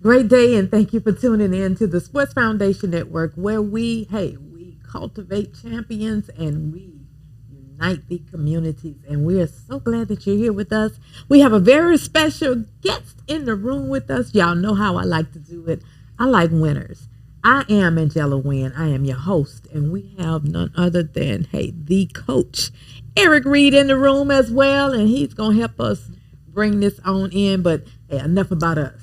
Great day, and thank you for tuning in to the Sports Foundation Network, where we cultivate champions and we unite the communities. And we are so glad that you're here with us. We have a very special guest in the room with us. Y'all know how I like to do it. I like winners. I am Angela Wynn. I am your host, and we have none other than, the coach, Eric Reed, in the room as well, and he's going to help us bring this on in. But enough about us.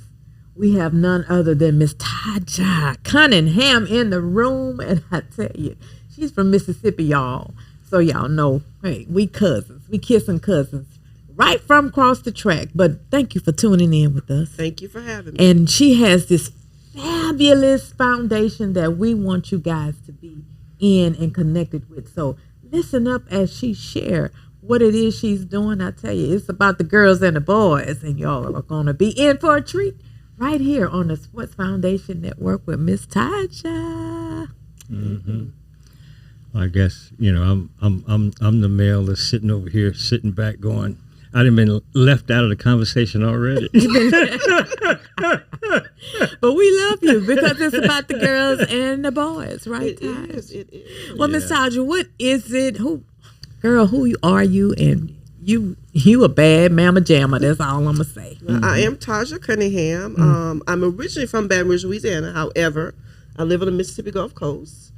We have none other than Miss Taja Cunningham in the room, and I tell you, she's from Mississippi, y'all. So y'all know, we cousins, we kissing cousins, right from across the track. But thank you for tuning in with us. Thank you for having me. And she has this fabulous foundation that we want you guys to be in and connected with. So listen up as she share what it is she's doing. I tell you, it's about the girls and the boys, and y'all are going to be in for a treat right here on the Sports Foundation Network with Miss Taja. Mm-hmm. I guess I'm the male that's sitting over here, sitting back, going, I'd have been left out of the conversation already. But we love you because it's about the girls and the boys, right? It is. Well, Miss Taja, what is it? Who are you? And you a bad mama jamma. That's all I'm gonna say. Well, I am Taja Cunningham. I'm originally from Baton Rouge, Louisiana. However, I live on the Mississippi Gulf Coast.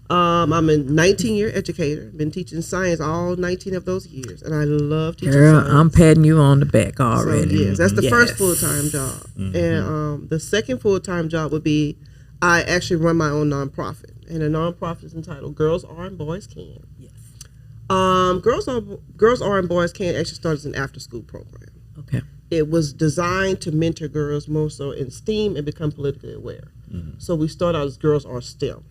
I'm a 19-year educator. Been teaching science all 19 of those years, and I love teaching science. I'm patting you on the back already. So, yes, that's the first full-time job. And the second full-time job would be I actually run my own nonprofit, and the nonprofit is entitled Girls Are and Boys Can. Yes. Girls Are and Boys Can actually started as an after-school program. Okay. It was designed to mentor girls more so in STEAM and become politically aware. So we started out as Girls Are STEM.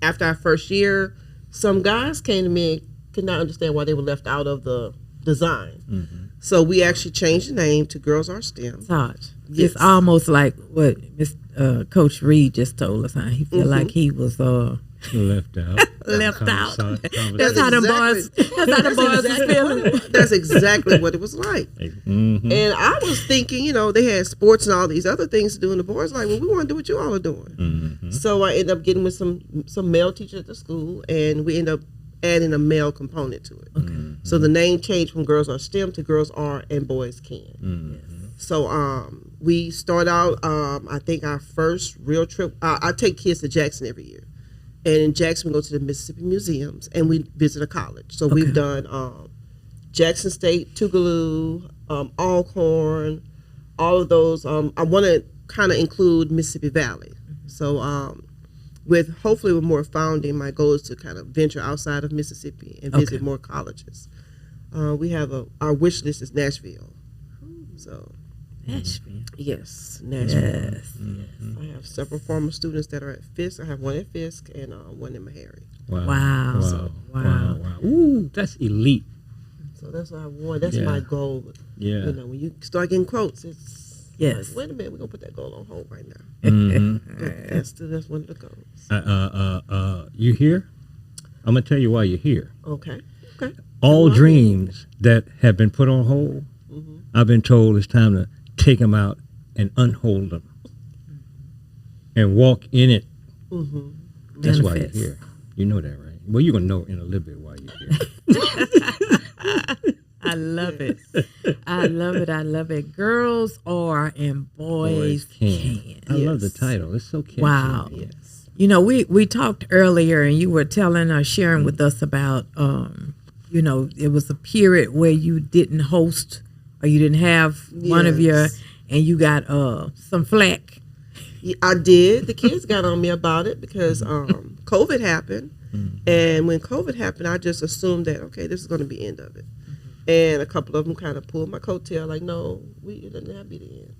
After our first year, some guys came to me and could not understand why they were left out of the design. So we actually changed the name to Girls Are STEM. Taj, Yes. it's almost like what Coach Reed just told us. How he feel like he was left out. left out. That's how the boys. That's how the boys was feeling. That's exactly what it was like. Mm-hmm. And I was thinking, they had sports and all these other things to do, and the boys like, well, we want to do what you all are doing. Mm-hmm. So I ended up getting with some male teachers at the school, and we ended up adding a male component to it. Mm-hmm. So the name changed from Girls Are STEM to Girls Are and Boys Can. Mm-hmm. So we start out, I think our first real trip, I take kids to Jackson every year. And in Jackson, we go to the Mississippi Museums, and we visit a college. So we've done Jackson State, Tougaloo, Alcorn, all of those. I want to kind of include Mississippi Valley. So hopefully with more founding, my goal is to kind of venture outside of Mississippi and visit more colleges. We have our wish list is Nashville. So Nashville. yes, Nashville. Yes. I have several former students that are at Fisk. I have one at Fisk and one in Meharry. Wow. Ooh, that's elite. So that's what I want. That's my goal. Yeah. When you start getting quotes, it's Yes. like, wait a minute, we're gonna put that goal on hold right now. Mm-hmm. But that's one of the goals. You here? I'm gonna tell you why you're here. Okay. All dreams that have been put on hold, I've been told it's time to take them out and unhold them and walk in it. That's why you're here. You know that, right? Well, you're going to know in a little bit why you're here. I love it. I love it. Girls Are and Boys Can. I love the title. It's so catchy. Wow. Yes. We talked earlier, and you were telling or sharing with us about, it was a period where you didn't host or you didn't have one of your, and you got some flack. Yeah, I did. The kids got on me about it because COVID happened. And when COVID happened, I just assumed that, okay, this is going to be the end of it. And a couple of them kind of pulled my coattail, like, no, it doesn't have to be the end.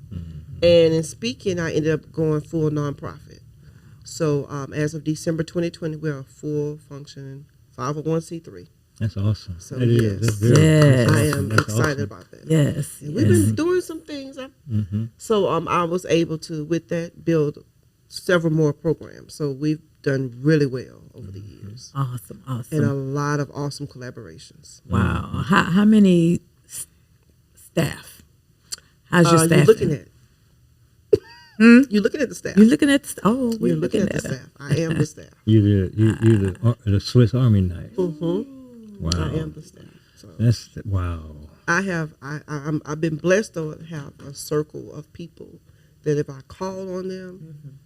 And in speaking, I ended up going full nonprofit. So as of December 2020, we're a full functioning 501c3. That's awesome. So that is. That's Yes. very I awesome. am That's excited awesome. about that. Yes. And we've been doing some things. So I was able to, with that, build several more programs. So we've done really well over the years. Awesome. And a lot of awesome collaborations. Wow. How many staff? How's your staff? You're looking at You're looking at the staff. You're looking at, oh, we're You're looking at the her. staff. I am the staff. You the Swiss Army knife. Mm-hmm. Wow. I am the staff. So That's wow. I've been blessed to have a circle of people that if I call on them,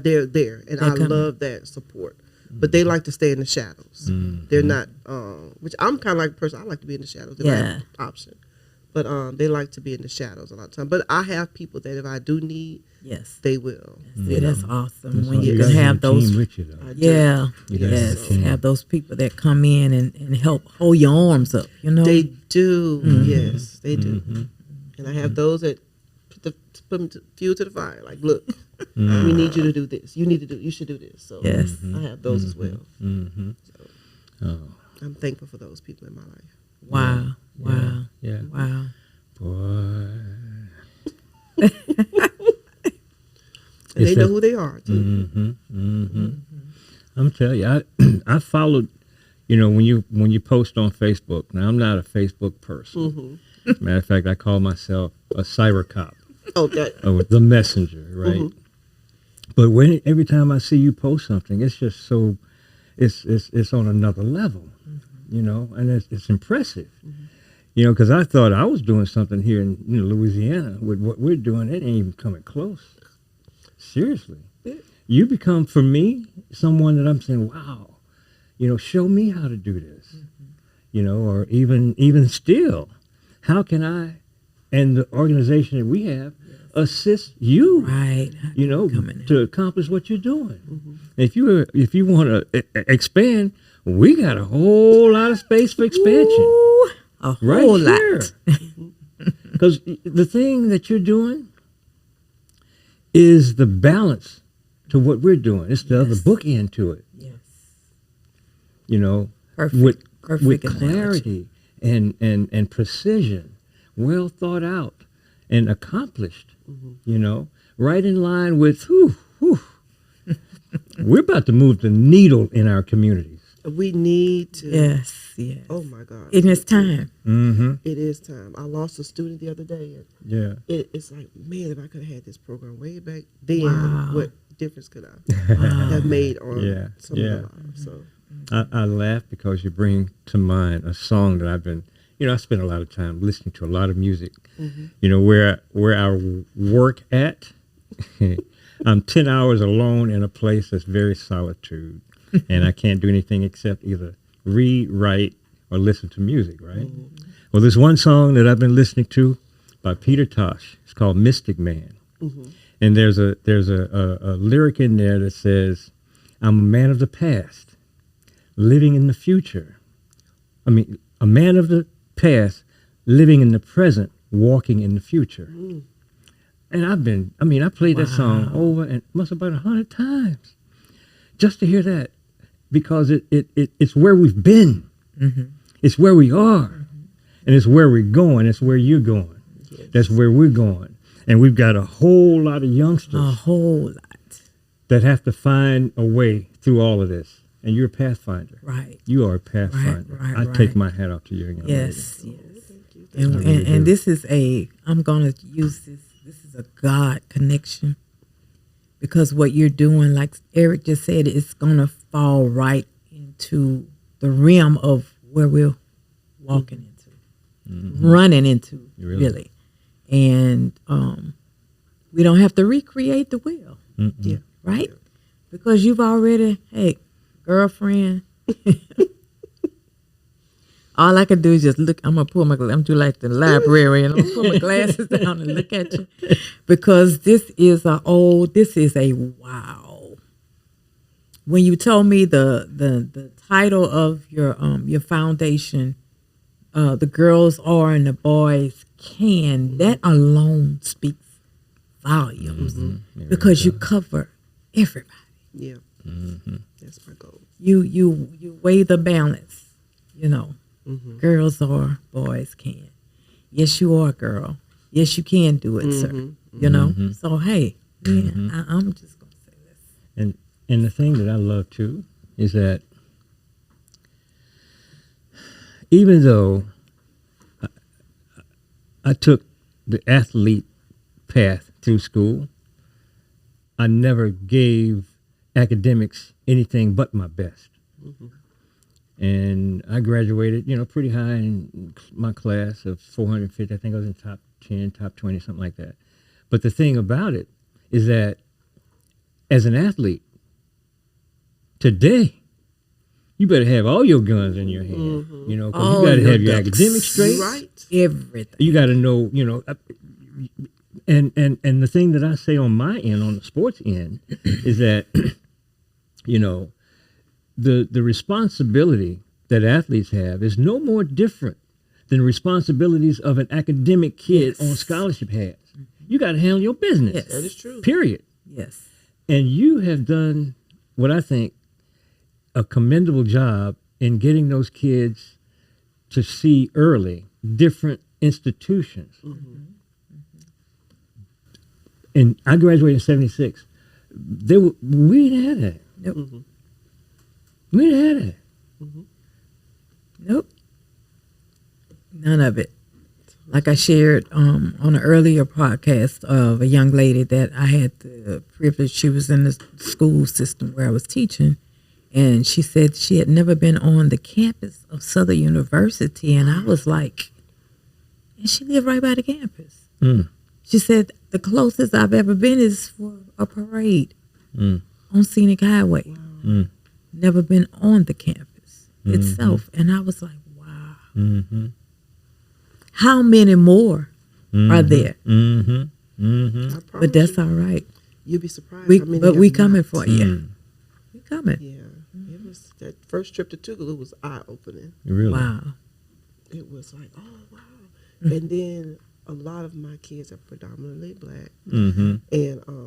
they're there, and I love that support. But they like to stay in the shadows. They're not, which I'm kind of like a person. I like to be in the shadows if I have an option. But they like to be in the shadows a lot of time. But I have people that if I do need, they will. Yeah, that's awesome when You you gotta can have have those. with you, though. Yeah, You gotta have a team. have those people that come in and help hold your arms up. You know, They do. Yes, they do. And I have those that put fuel to the fire. Like, look, we need you to do this. You should do this. So I have those as well. So I'm thankful for those people in my life. Wow. Yeah. Wow. Boy. And they know who they are too. I'm telling you, I followed. You know, when you post on Facebook. Now I'm not a Facebook person. Matter of fact, I call myself a cyber cop. Okay. Or the messenger, right? But every time I see you post something, it's just so, it's on another level, you know, and it's impressive. You know, because I thought I was doing something here in Louisiana with what we're doing. It ain't even coming close. Seriously. You become, for me, someone that I'm saying, wow, you know, show me how to do this. You know, or even still, how can I, and the organization that we have, assist you, Right. you know, to accomplish what you're doing. If you want to expand, we got a whole lot of space for expansion. Ooh, a whole lot. Because the thing that you're doing is the balance to what we're doing. It's the other bookend to it. Yes. You know, Perfect with analogy. clarity and precision, well thought out and accomplished. You know, right in line with we're about to move the needle in our communities. We need to. Yes. Oh my God. And it's time. It is time. I lost a student the other day. And it's like, man, if I could have had this program way back then, what difference could I have made on some of the lives? So I laugh because you bring to mind a song that I've been, you know, I spend a lot of time listening to a lot of music. You know, where I work at, I'm 10 hours alone in a place that's very solitude. And I can't do anything except either read, write, or listen to music, right? Well, there's one song that I've been listening to by Peter Tosh. It's called Mystic Man. And there's a lyric in there that says, I'm a man of the past, living in the future. I mean, a man of the past, living in the present, walking in the future. And I played that song over and must have about 100 times just to hear that, because it's where we've been. It's where we are. And it's where we're going. It's where you're going. That's where we're going. And we've got a whole lot of youngsters. A whole lot. That have to find a way through all of this. And you're a pathfinder. Right. You are a pathfinder. I take my hat off to you. Young lady. Yes. And this is I'm going to use this. This is a God connection. Because what you're doing, like Eric just said, it's going to fall right into the realm of where we're walking into, running into, really. And we don't have to recreate the wheel, right? Because you've already, hey, girlfriend, all I can do is just look. I'm going to pull I'm do like the library, and I'm going to put my glasses down and look at you. Because this is a wow. When you told me the title of your foundation, the girls are and the boys can, that alone speaks volumes. Because you cover everybody. Yeah. That's my goal. You weigh the balance, you know. Girls are, boys can. Yes, you are, girl. Yes, you can do it, sir. You know? So, hey, I'm just going to say this. And the thing that I love, too, is that even though I took the athlete path through school, I never gave academics anything but my best. And I graduated, pretty high in my class of 450. I think I was in top 10, top 20, something like that. But the thing about it is that as an athlete, today, you better have all your guns in your hand, because you got to have your academics straight. Right. Everything. You got to know, and the thing that I say on my end, on the sports end, is that, the responsibility that athletes have is no more different than the responsibilities of an academic kid on scholarship has. You got to handle your business. Yes. That is true. Period. Yes. And you have done what I think a commendable job in getting those kids to see early different institutions. And I graduated in 76. We didn't have that. Nope. We didn't have that. Nope. None of it. Like I shared on an earlier podcast of a young lady that I had the privilege, she was in the school system where I was teaching, and she said she had never been on the campus of Southern University, and I was like, and she lived right by the campus. She said the closest I've ever been is for a parade on Scenic Highway. Never been on the campus itself, and I was like, wow. How many more are there? But that's all right. You'd be surprised. But we coming for you. We coming. Yeah. It was that first trip to Tougaloo was eye opening. Really? Wow. It was like, oh wow. And then a lot of my kids are predominantly black, and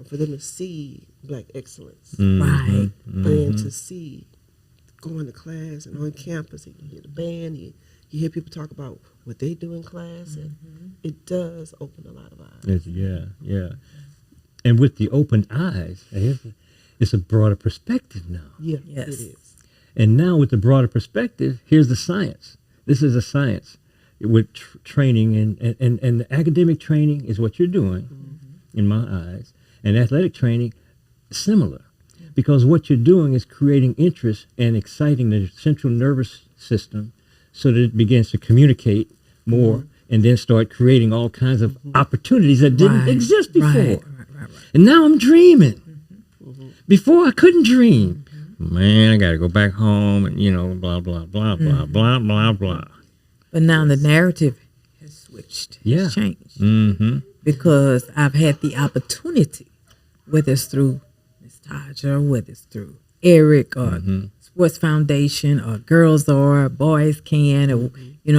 for them to see black excellence, Right. and to see going to class and on campus, and you hear the band, you hear people talk about what they do in class, and it does open a lot of eyes. Yeah. And with the open eyes, it's a broader perspective now. Yeah, Yes. it is. And now with the broader perspective, here's the science. This is a science with training, and the academic training is what you're doing, in my eyes, and athletic training, similar. Because what you're doing is creating interest and exciting the central nervous system so that it begins to communicate more and then start creating all kinds of opportunities that didn't exist before. Right. And now I'm dreaming. Before I couldn't dream. Man, I got to go back home and, blah, blah, blah, blah, blah, blah, blah. But now the narrative has switched. Yeah. It's changed. Because I've had the opportunity, whether it's through Miss Taja, whether it's through Eric or Sports Foundation or Girls or Boys Can or,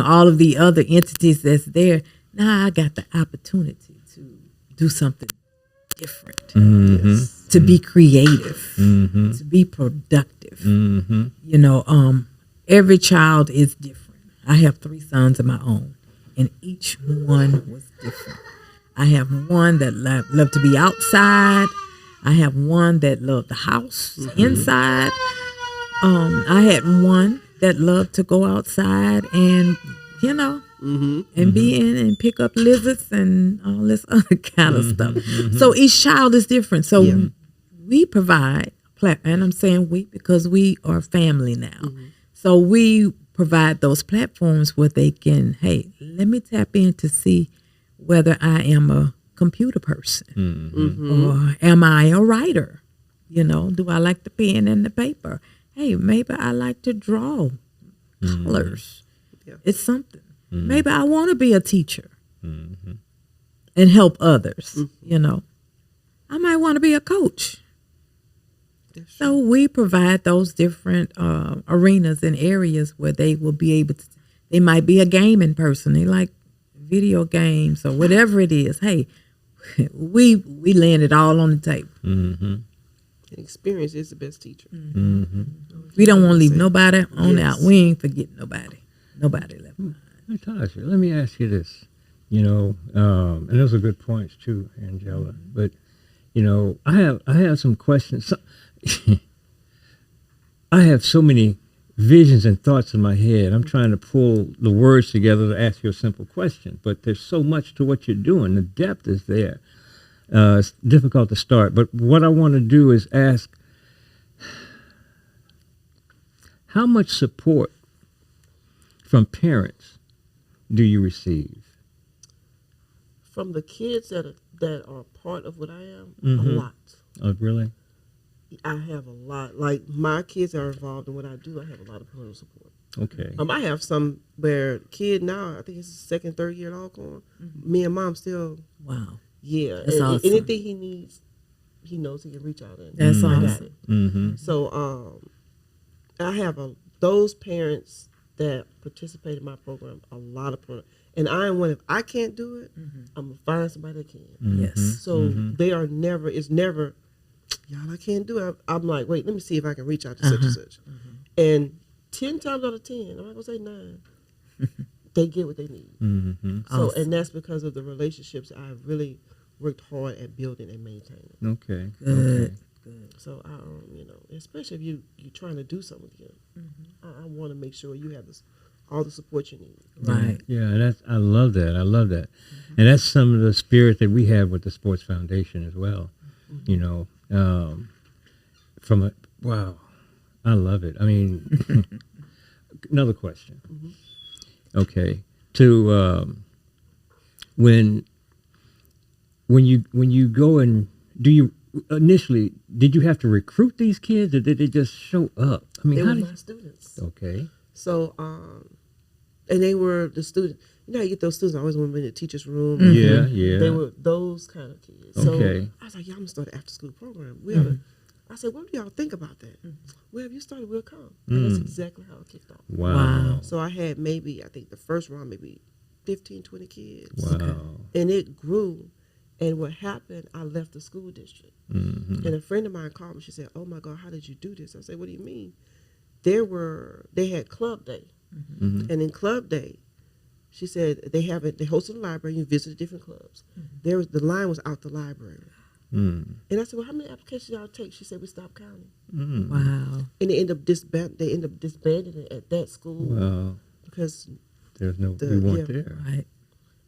all of the other entities that's there. Now I got the opportunity to do something different, to be creative, to be productive. Every child is different. I have 3 sons of my own, and each one was different. I have one that loved to be outside. I have one that loved the house inside. I had one that loved to go outside and, and be in and pick up lizards and all this other kind of stuff. So each child is different. So we provide, and I'm saying we because we are family now. So we provide those platforms where they can, hey, let me tap in to see whether I am a computer person or am I a writer? Do I like the pen and the paper? Hey, maybe I like to draw colors. Yeah. It's something. Maybe I want to be a teacher and help others, I might want to be a coach. So we provide those different arenas and areas where they will be able to, they might be a gaming person. They like video games or whatever it is. Hey, we land it all on the table. And experience is the best teacher. Mm-hmm. We don't want to leave nobody on out. We ain't forget nobody. Nobody left behind. Tasha, let me ask you this. And those are good points too, Angela. But I have some questions. I have so many visions and thoughts in my head. I'm trying to pull the words together to ask you a simple question. But there's so much to what you're doing. The depth is there. It's difficult to start, but what I want to do is ask, how much support from parents do you receive? From the kids that are part of what I am, a Mhm. lot. Oh, really? I have a lot. Like my kids are involved in what I do. I have a lot of parental support. Okay. I have some where kid now, I think it's his second, third year at Alcorn. Me and mom still, Wow. yeah. That's and awesome. anything he needs, he knows he can reach out and That's I got awesome. it. Mm-hmm. So I have those parents that participate in my program, a lot of parents. And I am one, if I can't do it, I'm going to find somebody that can. Yes. So they are never, it's never, y'all, I can't do it. I'm like, wait, let me see if I can reach out to such and such. And 10 times out of 10, I'm not going to say 9, they get what they need. Mm-hmm. So, Awesome. and that's because of the relationships I've really worked hard at building and maintaining. Okay. Good. Okay. Good. So, you know, especially if you're trying to do something with them, I want to make sure you have all the support you need. Right. Yeah, and I love that. I love that. And that's some of the spirit that we have with the Sports Foundation as well. You know, wow, I love it. I mean, another question. Okay. To when you go and do you initially, did you have to recruit these kids or did they just show up? I mean, They how were did my students. Okay. So, and they were the students. You know how you get those students, I always want to be in the teacher's room. Yeah, yeah. They were those kind of kids. Okay. So I was like, y'all, I'm going to start an after school program. We oughta, I said, what do y'all think about that? Well, if you started, we'll come. And that's exactly how it kicked off. Wow. So I had maybe, I think the first round, maybe 15, 20 kids. Wow. And it grew. And what happened, I left the school district. Mm-hmm. And a friend of mine called me. She said, oh, my God, how did you do this? I said, what do you mean? They had club day. Mm-hmm. And in club day, she said they hosted a library. You visited different clubs. The line was out the library. Mm. And I said, well, how many applications y'all take? She said, we stopped counting. Mm. Wow. And they end up disbanding it at that school Well, because, we weren't yeah. there. Right.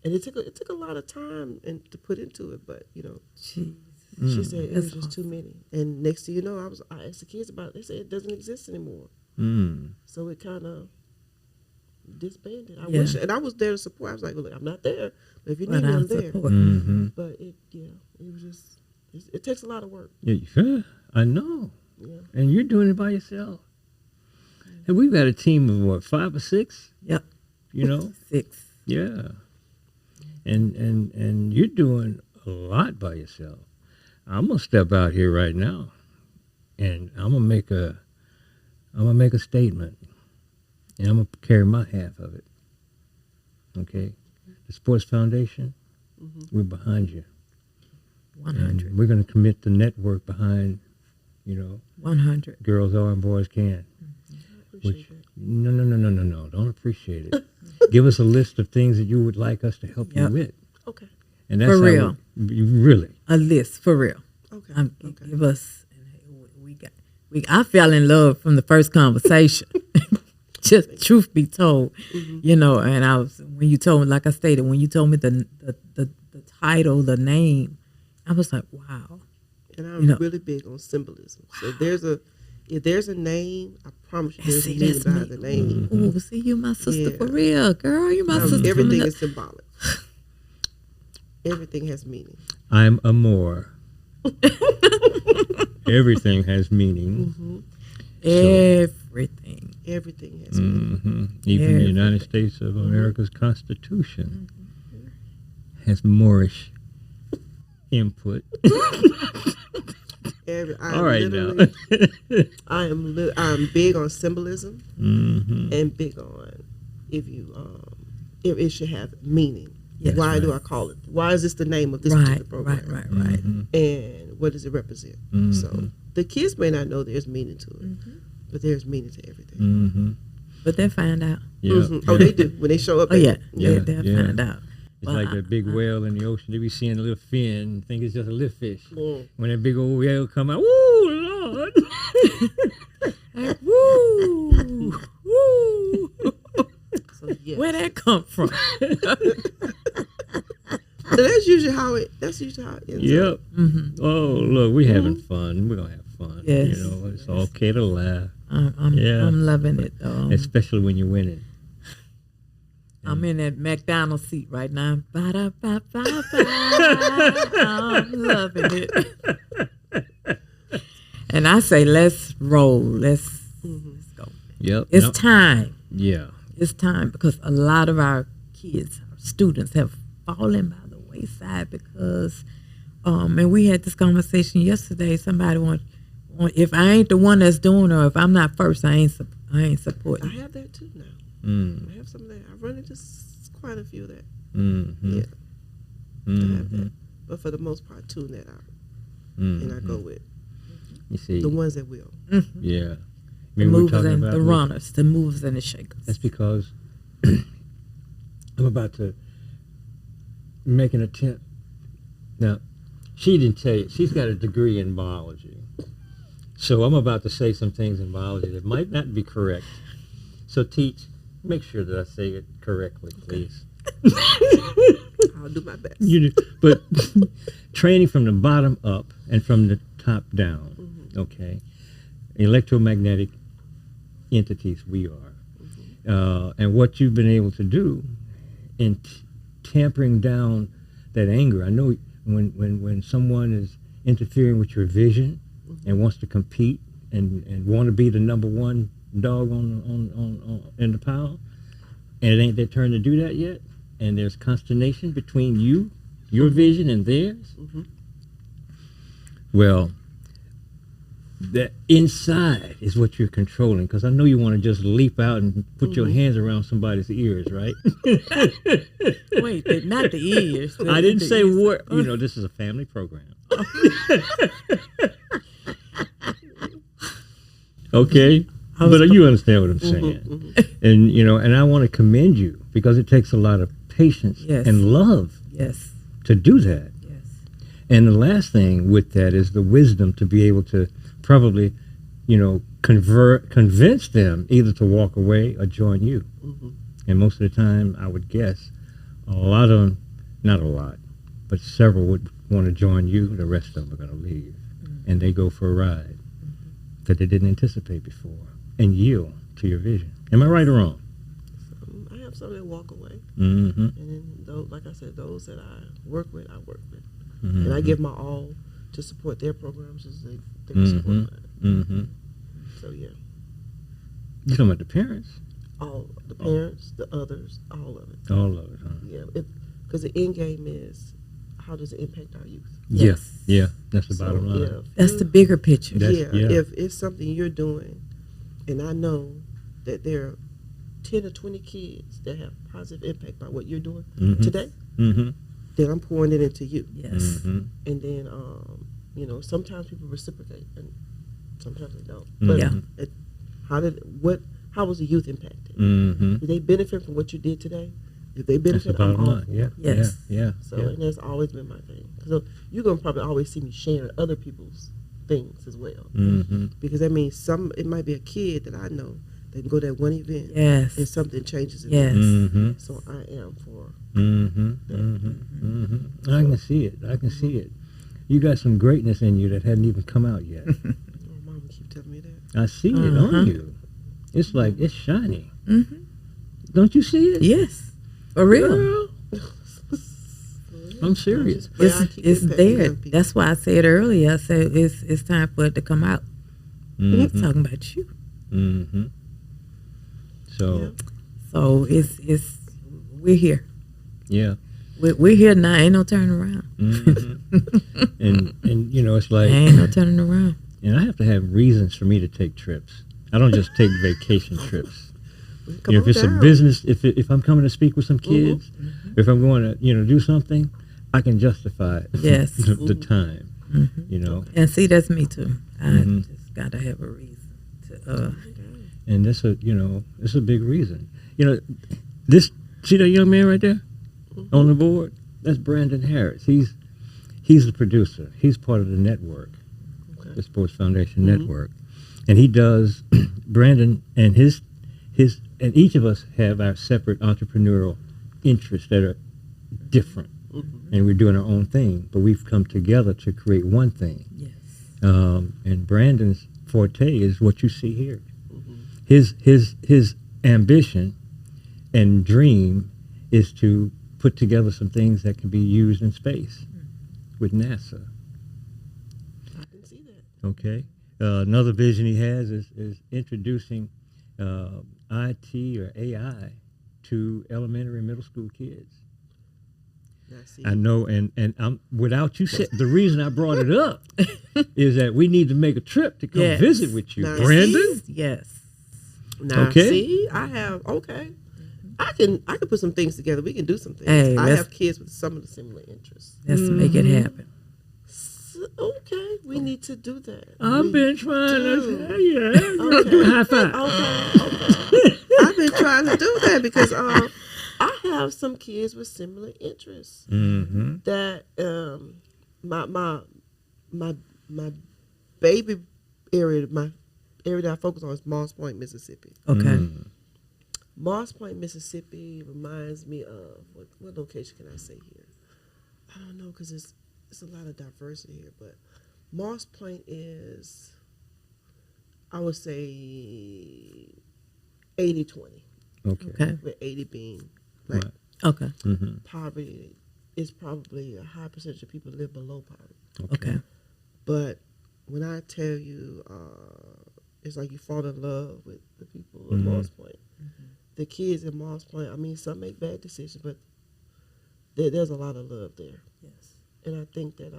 and it took a lot of time to put into it. But Jeez. she said it was That's just too many. And next thing you know, I asked the kids about it. They said it doesn't exist anymore. Mm. So it kind of disbanded. I Yeah. wish, and I was there to support. I was like, look, I'm not there, but if you But need me, I I'm there. support. Mm-hmm. But it was just, it takes a lot of work. Yeah, I know. Yeah. And you're doing it by yourself. And we've got a team of what, 5 or 6? Yep. You know? 6. Yeah. And you're doing a lot by yourself. I'm gonna step out here right now and I'm gonna make a statement. And I'm gonna carry my half of it. Okay? The Sports Foundation, we're behind you. 100. And we're gonna commit the network behind, 100. Girls Are and Boys Can. Appreciate it. No. Don't appreciate it. Give us a list of things that you would like us to help you Yep. with. Okay. And that's For how real. You really. A list for real. Okay. Okay. Give us. I fell in love from the first conversation. Just truth be told, and I was when you told me, like I stated, when you told me the title, the name, I was like, wow. And I'm really big on symbolism. So if there's a name, I promise you there's a meaning that's behind me. the name. Ooh, see, you my sister Yeah. for real, girl. You my sister. Everything from is symbolic. Everything has meaning. I'm Amor. Everything has meaning. Everything. Everything has meaning. Hmm. Even the United States of America's Constitution has Moorish input. All right now. I'm big on symbolism and big on if it should have meaning. Yes, Why do right. I call it? Why is this the name of this particular program? Right. And what does it represent? So the kids may not know there's meaning to it, but there's meaning to everything. Mm-hmm. But they find out. Yeah. Oh, they do when they show up. Oh yeah, Yeah, they'll yeah. find out. It's like that big whale in the ocean. They be seeing a little fin and think it's just a little fish. When that big old whale come out, woo, Lord. Woo, woo. So, yes. Where that come from? That's usually how it ends Yep. up. Oh, look, we having fun. We're gonna have fun. Yes. You know, it's okay to laugh. I'm loving it though. Especially when you're winning. I'm in that McDonald's seat right now. Ba-da-ba-ba-ba. I'm loving it. And I say, let's roll. Let's go. Yep. It's time. Yeah. It's time because a lot of our kids, our students, have fallen by the wayside because, and we had this conversation yesterday. Somebody want if I ain't the one that's doing, or if I'm not first, I ain't supporting. I have that too now. I have some of that. I've run into quite a few of that. Yeah. I have that. But for the most part, tune that out. And I go with you see the ones that will. Yeah. The movers and the runners, the movers and the shakers. That's because I'm about to make an attempt. Now, she didn't tell you. She's got a degree in biology. So I'm about to say some things in biology that might not be correct. So make sure that I say it correctly, please. I'll do my best. But training from the bottom up and from the top down, okay? Electromagnetic entities we are. And what you've been able to do in tampering down that anger. I know when someone is interfering with your vision and wants to compete and want to be the number one dog on in the pile, and it ain't their turn to do that yet, and there's consternation between your vision and theirs. Well, that inside is what you're controlling, because I know you want to just leap out and put your hands around somebody's ears, right? Wait, not the ears. I didn't say what. You know, this is a family program. Okay, but you understand what I'm saying. And and I want to commend you, because it takes a lot of patience and love to do that. And the last thing with that is the wisdom to be able to probably, convince them either to walk away or join you. And most of the time, I would guess, a lot of them, not a lot, but several would want to join you. The rest of them are going to leave. And they go for a ride that they didn't anticipate before and yield to your vision. Am I right or wrong? I have some that walk away. And then, like I said, those that I work with. And I give my all to support their programs as they can support mine. So, yeah. You're talking about the parents? All the parents, the others, all of it. All of it, huh? Yeah, because the end game is, how does it impact our youth? Yeah, that's the bottom line. That's the bigger picture. If it's something you're doing, and I know that there are 10 or 20 kids that have positive impact by what you're doing today, then I'm pouring it into you. And then, sometimes people reciprocate, and sometimes they don't. But how was the youth impacted? Did they benefit from what you did today? If they benefit, that's the bottom line. Yeah. So, and that's always been my thing. So you're gonna probably always see me sharing other people's things as well, because that means it might be a kid that I know that can go to that one event, and something changes in them. So I am for that. I can see it. You got some greatness in you that hadn't even come out yet. Mom keep telling me that. I see it on you. It's like it's shiny. Don't you see it? Yes, for real. Girl. I'm serious. It's there. That's why I said earlier. I said it's time for it to come out. We're talking about you. So it's we're here. Yeah. We're here now. Ain't no turning around. And it's like ain't no turning around. And I have to have reasons for me to take trips. I don't just take vacation trips. If it's a business, if I'm coming to speak with some kids, if I'm going to do something, I can justify the time. Mm-hmm. And see, that's me too. I just got to have a reason to. And that's it's a big reason. See that young man right there on the board? That's Brandon Harris. He's the producer. He's part of the network, the Sports Foundation Network, and he does. Brandon and his and each of us have our separate entrepreneurial interests that are different, and we're doing our own thing, but we've come together to create one thing. Yes. And Brandon's forte is what you see here. His ambition and dream is to put together some things that can be used in space with NASA. I can see that. Okay. Another vision he has is introducing IT or AI to elementary and middle school kids. I know, and I'm, without you said, the reason I brought it up is that we need to make a trip to come visit with you, Now, Brandon. Yes. Now, Okay. see, I have I can put some things together. We can do some things. Hey, I let's- have kids with some of the similar interests. Let's make it happen. Okay, we need to do that. I've We been trying do. to, yeah, do a high five. Okay. I've been trying to do that because I have some kids with similar interests Mm-hmm. that my baby area, my area that I focus on is Moss Point, Mississippi. Okay. Moss Point, Mississippi reminds me of what location can I say here? I don't know because it's a lot of diversity here, but Moss Point is, I would say, 80-20, Okay. Okay. with 80 being like Right. Okay. Mm-hmm. poverty is probably a high percentage of people live below poverty. Okay. But when I tell you, it's like you fall in love with the people of Moss Point. The kids in Moss Point, I mean, some make bad decisions, but there's a lot of love there. Yes. And I think that,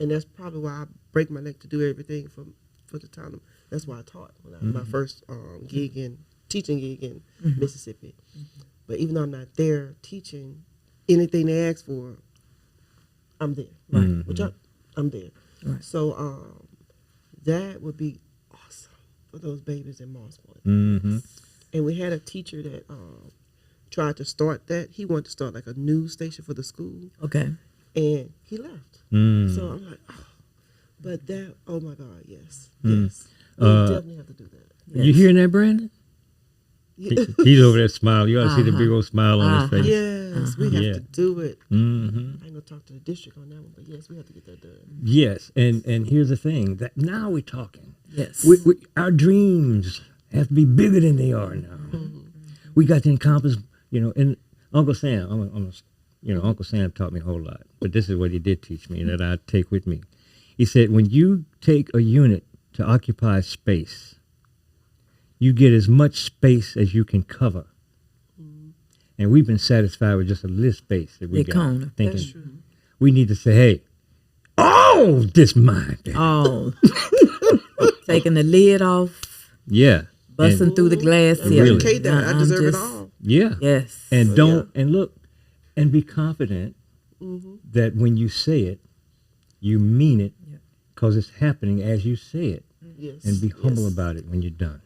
and that's probably why I break my neck to do everything for the town. That's why I taught when my first teaching gig in Mississippi. But even though I'm not there teaching, anything they ask for, I'm there. Right. Which I'm there. Right. So that would be awesome for those babies in Moss Point. Mm-hmm. And we had a teacher that tried to start that. He wanted to start like a news station for the school, Okay. and he left. Mm. So I'm like, oh. But that, oh my God, yes. Mm. Yes. We definitely have to do that. You hearing that, Brandon? Yeah. He's over there smiling. You ought to see the big old smile on his face. Yes, we have Yeah. to do it. Mm-hmm. I ain't gonna talk to the district on that one, but yes, we have to get that done. Yes, and here's the thing that now we're talking. Yes. Our dreams have to be bigger than they are now. We got to encompass, and Uncle Sam, Uncle Sam taught me a whole lot, but this is what he did teach me that I take with me. He said, when you take a unit to occupy space, you get as much space as you can cover. And we've been satisfied with just a little space that we The got. corner. Thinking That's true. we need to say, hey, this mine. Oh. Taking the lid off, Yeah. busting through the glass And ceiling. educate that. I I'm deserve it just- all. Yeah. Yes. And and look, and be confident that when you say it, you mean it because it's happening as you say it. Yes. And be humble Yes. about it when you're done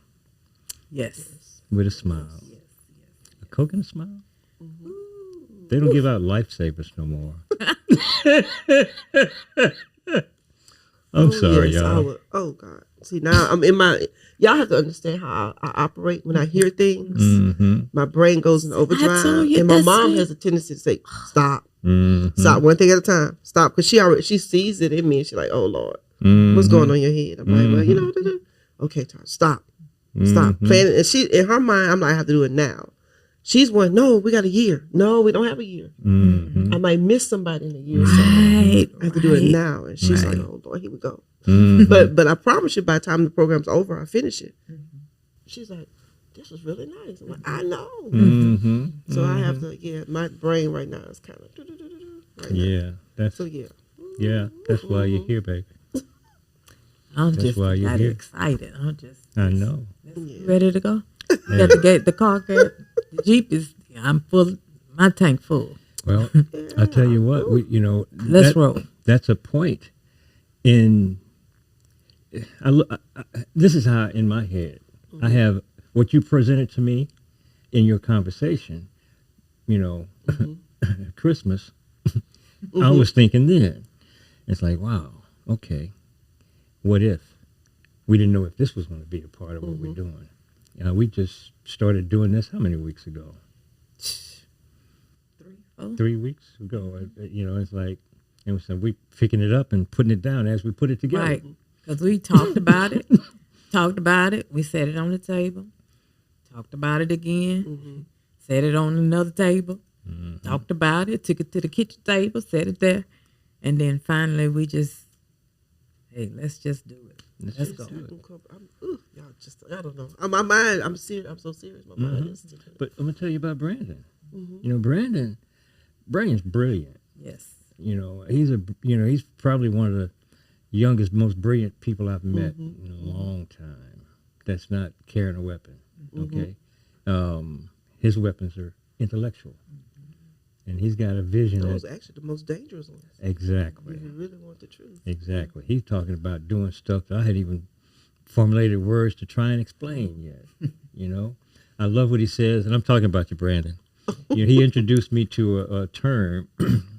Yes. with a smile. A Coke and a smile? They don't give out lifesavers no more. I'm sorry, yes, I y'all. would. Oh God. See, now I'm in my. Y'all have to understand how I operate when I hear things. Mm-hmm. My brain goes in overdrive, told you and my that's mom it. has a tendency to say, "Stop, Mm-hmm. stop, one thing at a time, stop," because she sees it in me, and she's like, "Oh Lord, what's going on in your head?" I'm like, "Well, okay, Taja, stop, stop planning." And she, in her mind, I'm like, "I have to do it now." She's one. No, we got a year. No, we don't have a year. Mm-hmm. I might miss somebody in a year. So Right. I have to do it right. now. And she's Right. like, "Oh Lord, here we go." Mm-hmm. But I promise you, by the time the program's over, I finish it. She's like, "This was really nice." I'm like, "I know." Mm-hmm. So I have to. Yeah, my brain right now is kind of right now. Yeah. So yeah. That's why you're here, baby. I'm That's just why you're got here. excited. I'm just I know. ready to go. Got the gate, the car, the Jeep is. I'm full. My tank full. Well, I tell you what, Let's roll. That's a point in. This is how in my head I have what you presented to me in your conversation. Christmas. I was thinking then, it's like, wow, okay, what if we didn't know if this was going to be a part of what we're doing? We just started doing this how many weeks ago? 3 weeks ago. It's like, and so we picking it up and putting it down as we put it together. Right. Because we talked about it. We set it on the table. Talked about it again. Set it on another table. Talked about it. Took it to the kitchen table. Set it there. And then finally we just, hey, let's just do it. Let's go. I don't know. My mind, I'm serious. I'm so serious. My mind is. But I'm gonna tell you about Brandon. Brandon's brilliant. Yes. He's probably one of the youngest, most brilliant people I've met in a long time. That's not carrying a weapon. Okay, his weapons are intellectual, and he's got a vision. Those are actually the most dangerous ones. Exactly. If you really want the truth. Exactly. He's talking about doing stuff that I hadn't even formulated words to try and explain yet. I love what he says, and I'm talking about you, Brandon. He introduced me to a term.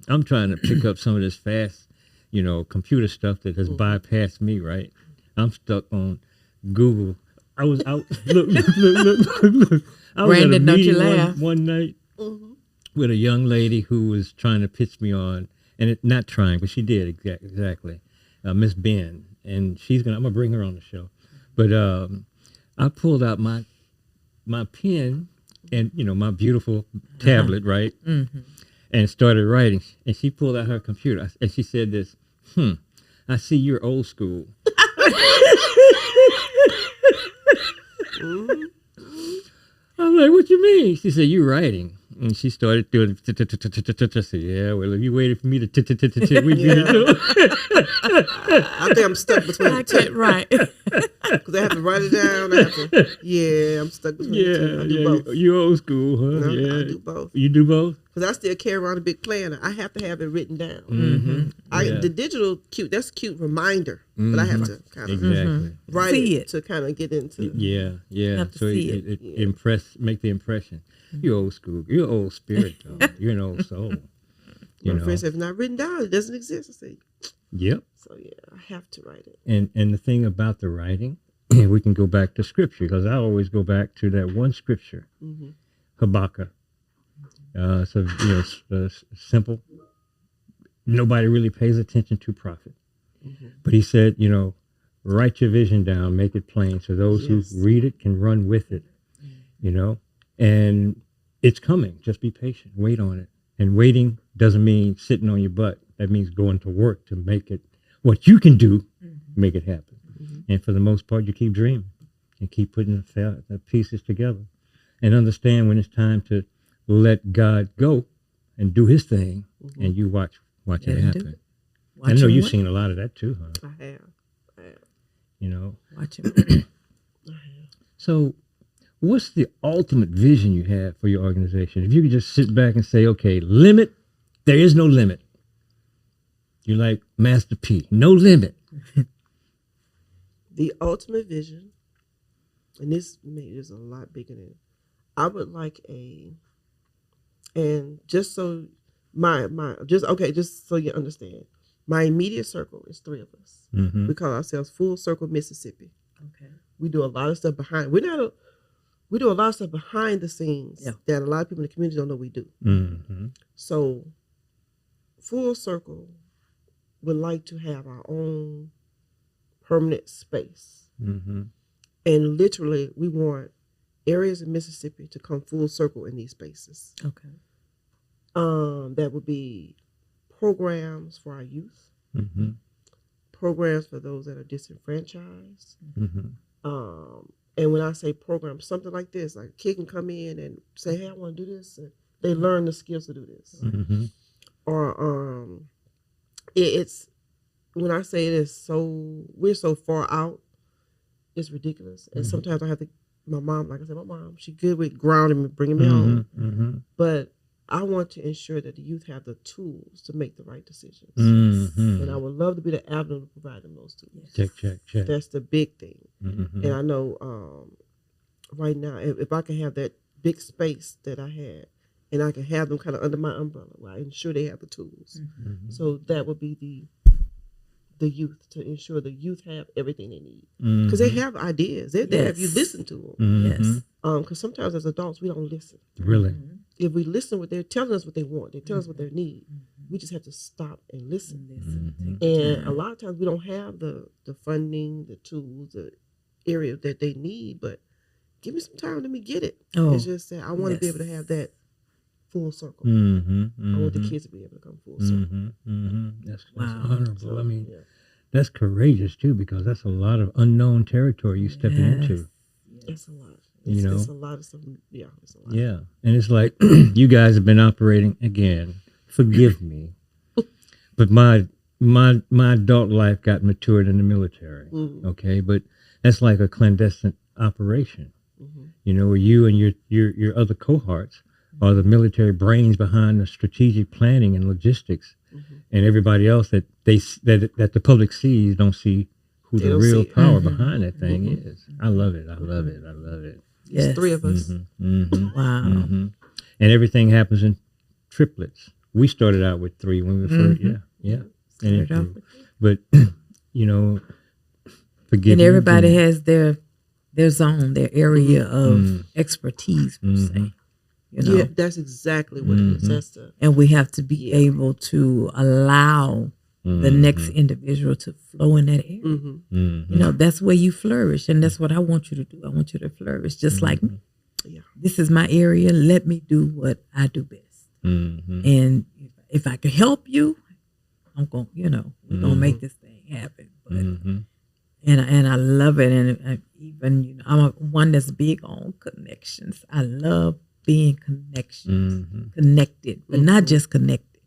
I'm trying to pick up some of this fast, computer stuff that has bypassed me, right? I'm stuck on Google. I was out. Look. I was Brandon, at a don't you meeting laugh. one night with a young lady who was trying to pitch me on, and not trying, but she did exactly. Miss Ben, and I'm gonna bring her on the show. But I pulled out my pen and my beautiful tablet, right? And started writing. And she pulled out her computer and she said this, I see you're old school. I'm like, what you mean? She said, you writing. And she started doing, I said, yeah, well, if you waited for me to, we'd be I think I'm stuck between the two. Right. Because I have to write it down. I'm stuck between the two. I do both. You old school, huh? No, Yeah. I do both. You do both? Because I still carry around a big planner. I have to have it written down. The digital cute, that's a cute reminder. But I have to kind of write See it to kind of get into it. Yeah. Have to So see it make the impression. You're old school. You're old spirit, though. You're an old soul. My friend said, if it's not written down, it doesn't exist. I say, yep. So I have to write it. And the thing about the writing, we can go back to scripture, because I always go back to that one scripture, Habakkuk. So simple. Nobody really pays attention to prophet, but he said, write your vision down, make it plain, so those who read it can run with it. And it's coming. Just be patient. Wait on it. And waiting doesn't mean sitting on your butt. That means going to work to make it what you can do, make it happen. And for the most part, you keep dreaming and keep putting the pieces together, and understand when it's time to let God go and do his thing, and you watch it happen. I know you've seen a lot of that too, huh? I have. Watch him. So what's the ultimate vision you have for your organization? If you could just sit back and say, okay, limit, there is no limit. You're like Master P, no limit. The ultimate vision, and this is a lot bigger than, I would like and just so just so you understand, my immediate circle is 3 of us. We call ourselves Full Circle Mississippi. Okay. We do a lot of stuff behind. We do a lot of stuff behind the scenes that a lot of people in the community don't know we do. So, Full Circle would like to have our own permanent space, and literally, we want areas in Mississippi to come full circle in these spaces. Okay. That would be programs for our youth, programs for those that are disenfranchised. And when I say program, something like this, like a kid can come in and say, hey, I want to do this. And they learn the skills to do this. Or it's, when I say it is we're so far out, it's ridiculous. And sometimes I have to, my mom, she's good with grounding me, bringing me home. But I want to ensure that the youth have the tools to make the right decisions. And I would love to be the avenue to provide them those tools. Check. That's the big thing. And I know right now, if I can have that big space that I had, and I can have them kind of under my umbrella, where I ensure they have the tools. So that would be the the youth, to ensure the youth have everything they need, Mm-hmm. because they have ideas. They're there if you Yes. listen to them. Mm-hmm. Yes. Because sometimes as adults we don't listen. Really. If we listen, what they're telling us what they want, they tell us what they need. We just have to stop and listen. Mm-hmm. And a lot of times we don't have the funding, the tools, the area that they need. But give me some time, let me get it. Oh, It's just that I want to be able to have that full circle. Mm-hmm. Mm-hmm. I want the kids to be able to come full circle. Mm-hmm. Mm-hmm. That's Wow. honorable. So, I mean, yeah. that's courageous too, because that's a lot of unknown territory you stepping into. It's a lot. You know? It's a lot of stuff. Yeah, it's a lot. Yeah, and it's like you guys have been operating again. Forgive me, but my adult life got matured in the military. Mhm. Okay, but that's like a clandestine operation. Mhm. You know, where you and your other cohorts are the military brains behind the strategic planning and logistics, and everybody else that that the public sees don't see who They the don't real see it. power behind that thing is. I love it. I love it. I love it. It's Yes. 3 of us. Wow. Mm-hmm. And everything happens in triplets. We started out with 3 when we were first, yeah. And it Started off grew. But, you know, forgive And me everybody again. has their zone, their area of expertise, per se. You know, Yeah, that's exactly what it is. That's the and we have to be able to allow the next individual to flow in that area. Mm-hmm. You know, that's where you flourish, and that's what I want you to do. I want you to flourish, just like me. Yeah. This is my area. Let me do what I do best. Mm-hmm. And if I can help you, I'm going. You know, we're gonna make this thing happen. But and I love it, and even I'm one that's big on connections. I love being connected, but not just connected,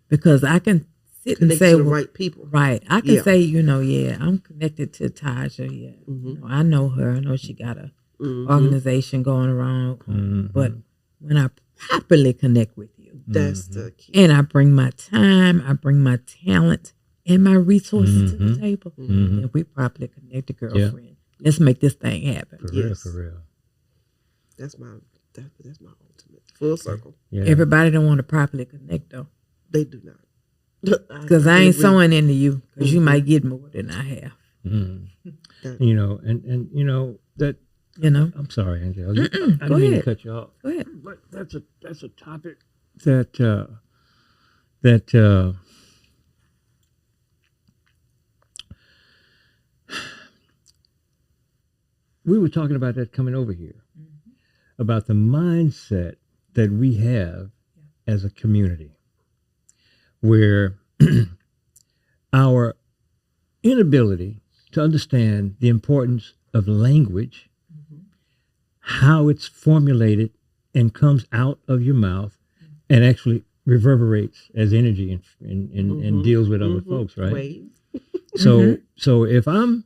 because I can sit and connect say, to the well, right people. right. I can Yeah. say, I'm connected to Taja. Yeah, I know her. I know she got a organization going around. But when I properly connect with you, That's the key. and I bring my time, I bring my talent and my resources to the table, and we properly connect the girlfriend. Let's make this thing happen. For real, Yes. for real. That's my ultimate full circle. Yeah. Everybody don't want to properly connect though, They do not. because I ain't agree. sewing into you, because you might get more than I have. You know, and you know that. You know, I'm sorry, Angela. I didn't Go mean to ahead. cut you off. Go ahead. But that's a topic that we were talking about that coming over here, about the mindset that we have as a community, where our inability to understand the importance of language, how it's formulated and comes out of your mouth and actually reverberates as energy and deals with other folks, right? Waves. So if I'm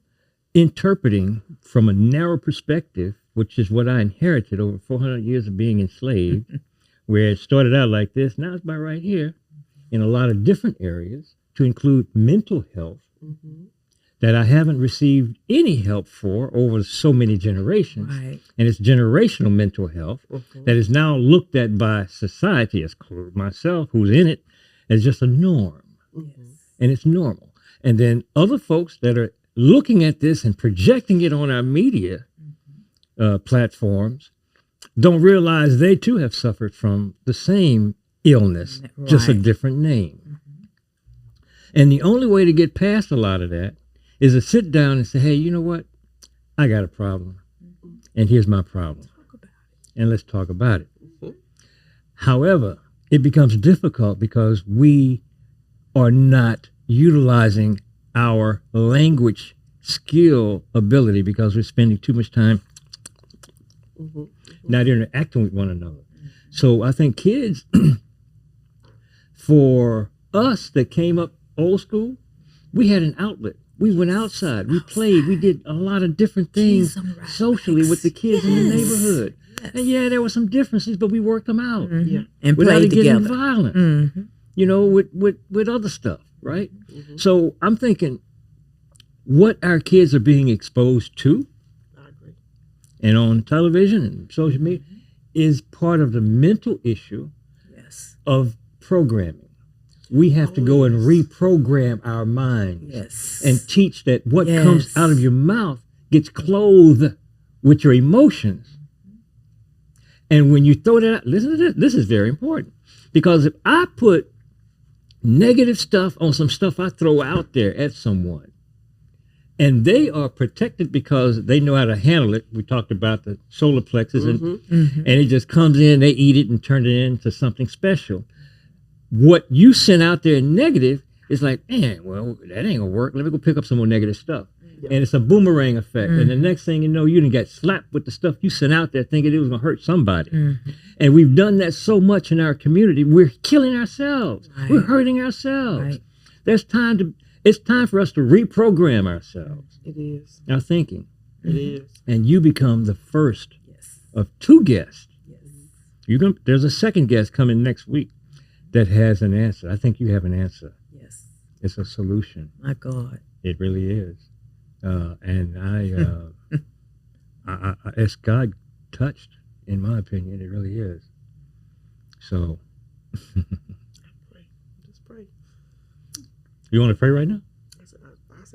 interpreting from a narrow perspective, which is what I inherited over 400 years of being enslaved, where it started out like this, now it's about right here in a lot of different areas, to include mental health, that I haven't received any help for over so many generations. Right. And it's generational mental health that is now looked at by society, as myself, who's in it, as just a norm. And it's normal. And then other folks that are looking at this and projecting it on our media platforms don't realize they too have suffered from the same illness, just a Right. different name. And the only way to get past a lot of that is to sit down and say, hey, you know what? I got a problem. And here's my problem. And let's talk about it. However, it becomes difficult because we are not utilizing our language skill ability, because we're spending too much time not interacting with one another. So I think kids, for us that came up old school, we had an outlet. We went outside, we played, we did a lot of different things socially with the kids in the neighborhood. And yeah, there were some differences, but we worked them out. Yeah. And Without play it getting together. violent, you know, with other stuff, right? So I'm thinking what our kids are being exposed to I agree. and on television and social media is part of the mental issue Yes. of programming. We have to go and reprogram our minds. Yes. And teach that what comes out of your mouth gets clothed with your emotions. And when you throw that out, listen to this. This is very important. Because if I put negative stuff on some stuff I throw out there at someone, and they are protected because they know how to handle it. We talked about the solar plexus, and it just comes in, they eat it and turn it into something special. What you send out there negative is like, man, well, that ain't gonna work. Let me go pick up some more negative stuff. And it's a boomerang effect. And the next thing you know, you done got slapped with the stuff you sent out there thinking it was gonna hurt somebody. And we've done that so much in our community, we're killing ourselves. Right. We're hurting ourselves. Right. It's time for us to reprogram ourselves. It is. Our thinking. It is. And you become the first of two guests. Yes. There's a second guest coming next week that has an answer. I think you have an answer. Yes. It's a solution. My God. It really is. And it's God touched, in my opinion. It really is. So. You want to pray right now?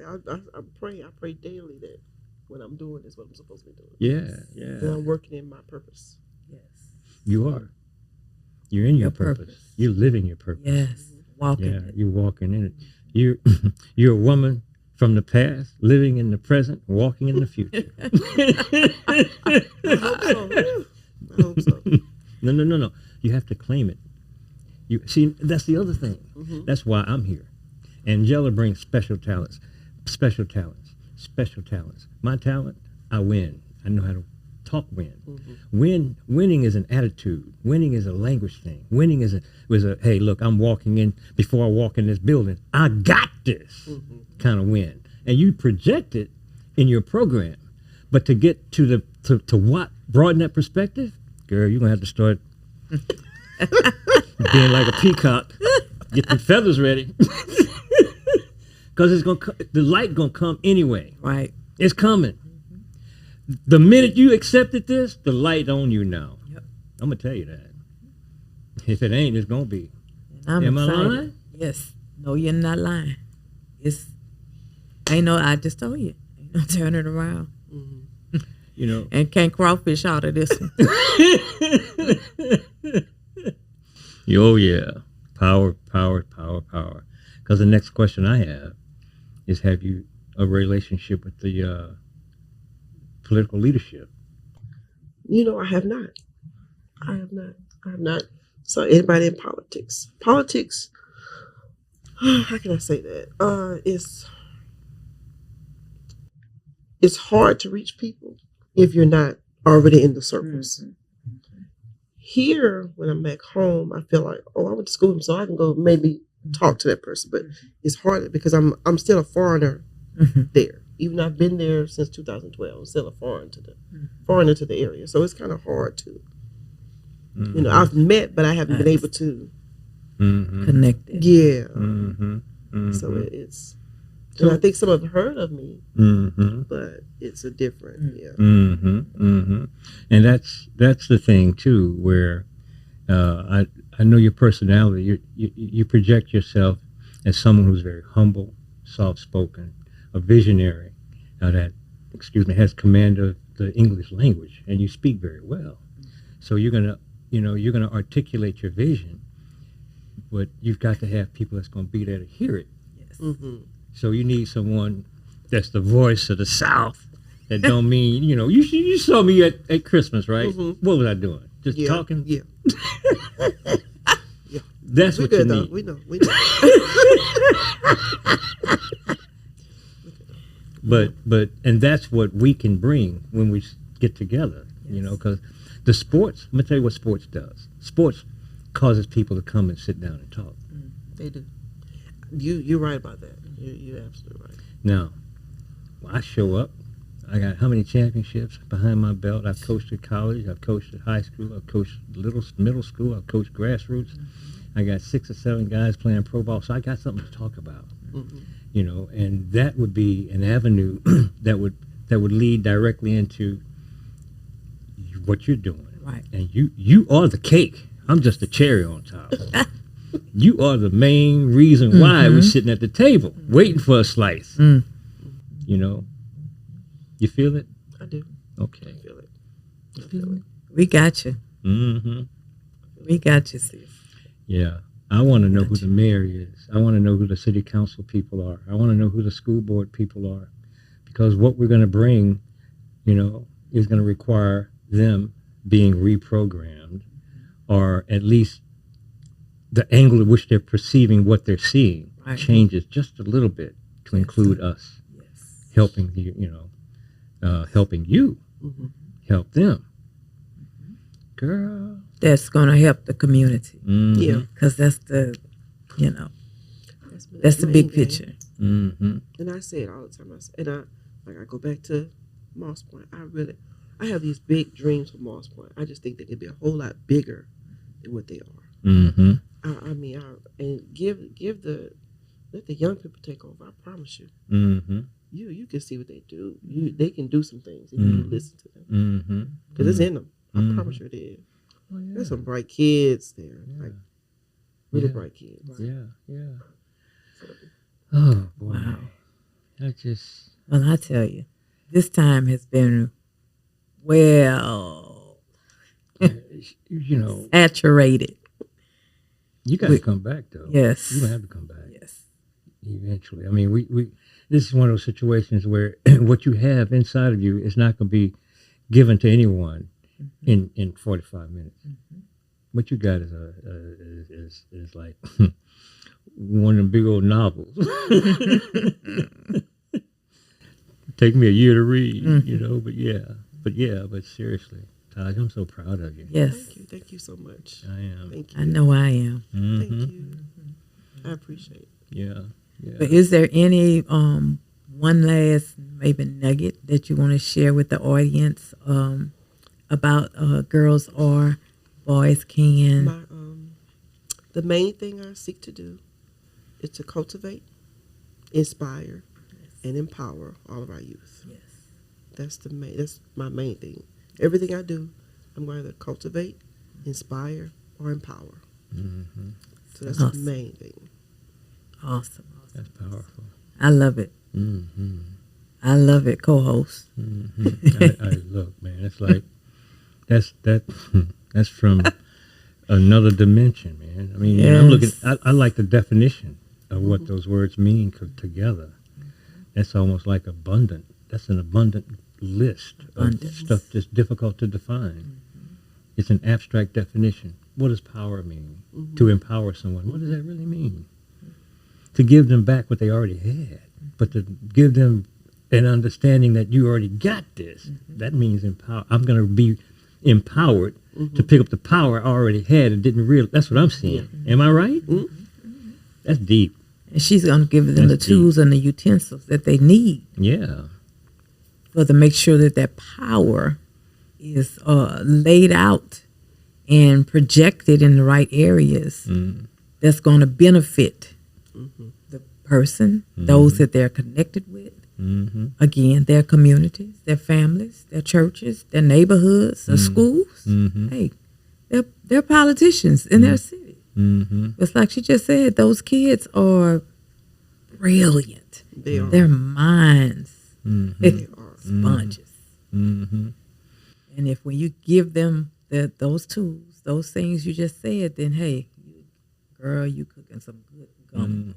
I pray. I pray daily that what I'm doing is what I'm supposed to be doing. Yeah. That I'm working in my purpose. Yes. You are. You're in your purpose. You're living your purpose. Yes. Walking in it. You're walking in it. You're a woman from the past, living in the present, walking in the future. I hope so. No. You have to claim it. You see, that's the other thing. That's why I'm here. Angela brings special talents. My talent, I win. I know how to talk win. Winning is an attitude. Winning is a language thing. Winning is hey, look, I'm walking in, before I walk in this building, I got this kind of win. And you project it in your program. But to get to what, broaden that perspective, girl, you're going to have to start being like a peacock. Get the feathers ready. Because the light gonna come anyway. Right. It's coming. The minute you accepted this, the light on you now. Yep. I'm gonna tell you that. If it ain't, it's gonna be. Am I lying? Yes. No, you're not lying. I just told you. Ain't no turning around. You know. And can't crawfish out of this one. Oh yeah. Power. Because the next question I have is, have you a relationship with the political leadership? I have not. I have not. So anybody in politics? How can I say that? It's hard to reach people if you're not already in the circles. Here, when I'm back home, I feel like, I went to school, so I can go maybe talk to that person. But it's harder because I'm still a foreigner there. Even though I've been there since 2012, I'm still a foreigner to the area. So it's kind of hard to, I've met, but I haven't been able to connect. Yeah. So it's. And I think some have heard of me, but it's a different, And that's the thing too, where I know your personality. You project yourself as someone who's very humble, soft-spoken, a visionary, that has command of the English language, and you speak very well. So you're gonna articulate your vision, but you've got to have people that's gonna be there to hear it. Yes. So you need someone that's the voice of the South. That don't mean, you saw me at Christmas, right? What was I doing? Just talking? Yeah. That's what you need. We know. And that's what we can bring when we get together, because the sports, I'm going to tell you what sports does. Sports causes people to come and sit down and talk. They do. You're right about that. You're absolutely right. Now, when I show up, I got how many championships behind my belt? I've coached at college, I've coached at high school, I've coached middle school, I've coached grassroots. I got 6 or 7 guys playing pro ball, so I got something to talk about. And that would be an avenue that would lead directly into what you're doing. Right. And you are the cake. I'm just the cherry on top. You are the main reason why we're sitting at the table, waiting for a slice. You know? You feel it? I do. Okay. I feel it. I feel it. We got you. Mm-hmm. We got you, sis. Yeah. I want to know who the mayor is. I want to know who the city council people are. I want to know who the school board people are. Because what we're going to bring, you know, is going to require them being reprogrammed, or at least the angle at which they're perceiving what they're seeing changes just a little bit to include us, helping you, helping you, help them. Girl. That's going to help the community. Yeah. Because that's the, that's the big picture. And I say it all the time. I go back to Moss Point. I have these big dreams for Moss Point. I just think they could be a whole lot bigger than what they are. Let the young people take over. I promise you. You can see what they do. They can do some things if you listen to them. Because it's in them. I promise you it is. Oh, yeah. There's some bright kids there, like really bright kids. Yeah. Oh boy, wow. Well, I tell you, this time has been saturated. You got to come back though. Yes, you gonna have to come back. Yes, eventually. I mean, we this is one of those situations where what you have inside of you is not going to be given to anyone in 45 minutes. What you got is like one of them big old novels. Take me a year to read, but seriously, Taj, I'm so proud of you. Yes. Thank you so much. I am. Thank you. I know I am. Thank you. I appreciate it. Yeah. But is there any one last maybe nugget that you want to share with the audience about girls or boys can? The main thing I seek to do is to cultivate, inspire, and empower all of our youth. Yes. That's my main thing. Everything I do, I'm going to cultivate, inspire, or empower. So that's the main thing. Awesome. That's powerful. I love it. I love it, co-host. I look, man. It's like that's from another dimension, man. I mean, I'm looking. I like the definition of what those words mean together. That's almost like abundant. That's an abundant list of stuff that's difficult to define. It's an abstract definition. What does power mean? To empower someone. What does that really mean? To give them back what they already had, but to give them an understanding that you already got this. That means empower. I'm going to be empowered to pick up the power I already had and didn't realize. That's what I'm seeing. Am I right? That's deep. And she's going to give them the tools and the utensils that they need. Yeah. For to make sure that that power is laid out and projected in the right areas that's going to benefit the person, those that they're connected with. Again, their communities, their families, their churches, their neighborhoods, their schools. Hey, they're politicians in their city. It's like she just said, those kids are brilliant. They are. Their minds, They are sponges. And if when you give them those tools, those things you just said, then hey, girl, you cooking some good gumbo.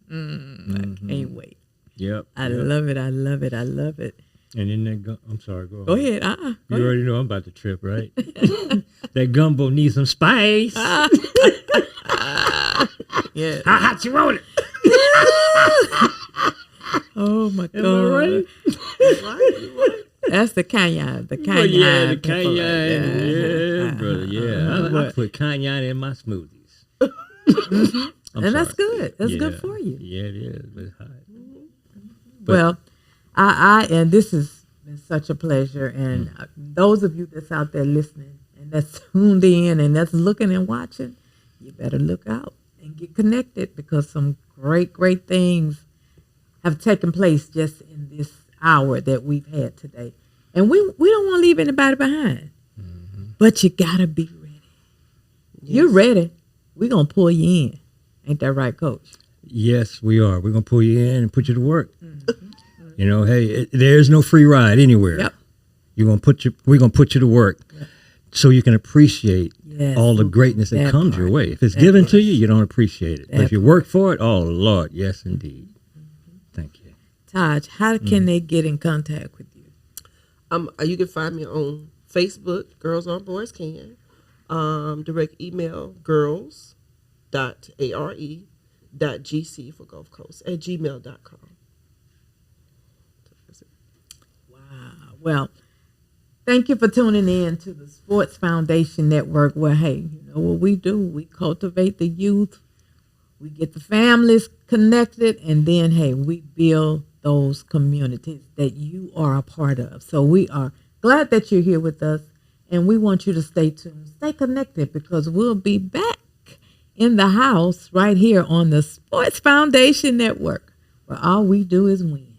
I can't wait. Yep. I love it. I love it. I love it. And in that I'm sorry, go ahead. You already know I'm about to trip, right? That gumbo needs some spice. Yeah. How hot you want it? Oh my God. Am I right? That's the cayenne. The cayenne. Well, yeah, the cayenne. Yeah, brother. Yeah. I put cayenne in my smoothies. And that's good. That's good for you. Yeah, it is. But it's hot. Well, I and this has been such a pleasure. And those of you that's out there listening and that's tuned in and that's looking and watching, you better look out and get connected because some great, great things have taken place just in this hour that we've had today. And we don't want to leave anybody behind. But you got to be ready. Yes. You're ready. we're going to pull you in. Ain't that right, Coach? Yes, we are. We're going to pull you in and put you to work. You know, hey, there's no free ride anywhere. Yep. We're going to put you to work so you can appreciate Yes. all the greatness that comes your way. If it's given to you, you don't appreciate it. But if you work for it, oh, Lord, yes, indeed. Thank you. Taj, how can they get in contact with you? You can find me on Facebook, Girls on Boys Can. Direct email, girls.are.gc for Gulf Coast at gmail.com. Wow. Well, thank you for tuning in to the Sports Foundation Network where, hey, you know what we do? We cultivate the youth. We get the families connected. And then, hey, we build those communities that you are a part of. So we are glad that you're here with us. And we want you to stay tuned, stay connected, because we'll be back in the house right here on the Sports Foundation Network, where all we do is win.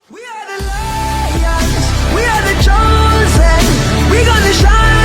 We are the lions, we are the chosen, we're gonna shine.